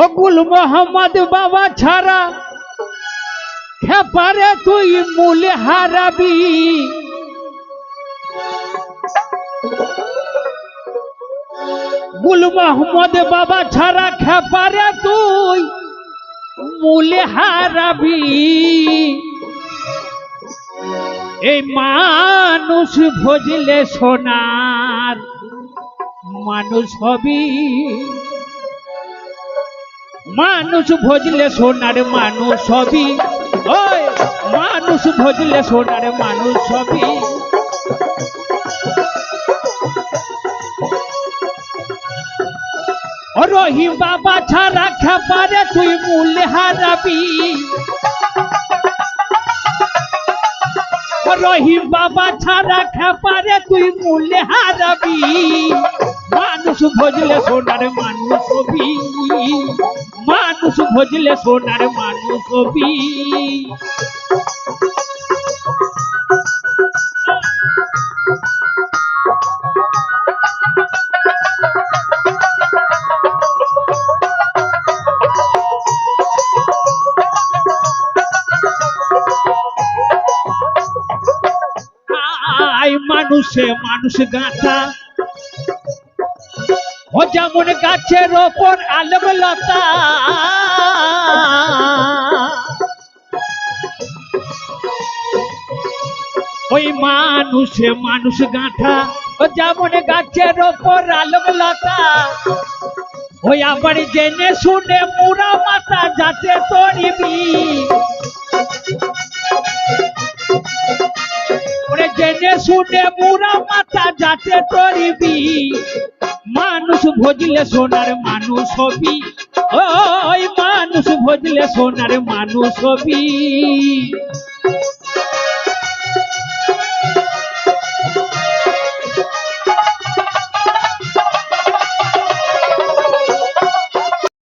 ও গুল মোহাম্মদ বাবা ছাড়া খেপারে তুই মূলে হারাবি। গুল মোহাম্মদ বাবা ছাড়া খেপারে তুই মূলে হারাবি। এই মানুষ ভজলে সোনার মানুষ হবি। মানুষ ভজলে সোনার মানুষ হবি। ওই মানুষ ভজলে সোনার মানুষ হবি। রহিম বাবা ছাড়া খেপারে তুই মূল্যে হারাবি। রহিম বাবা ছাড়া খেপারে তুই মূল্যে হারাবি। মানুষ ভজলে সোনার মানুষ হবি। মানুষ ভজলে সোনার মানুষ হবি। মানুষে মানুষ গাঁথা ও যেমন গাছের ওপর আলম লতা। ওই মানুষে মানুষ গাঁথা ও যেমন গাছের ওপর আলম লতা। ওই আবার জেনে শুনে মুড়া মাথা যাতে তরিবি। জেনে শুনে মুড়া মাথা যাতে তরিবি। মানুষ ভজলে সোনার মানুষ হবি। ওই মানুষ ভজলে সোনার মানুষ হবি।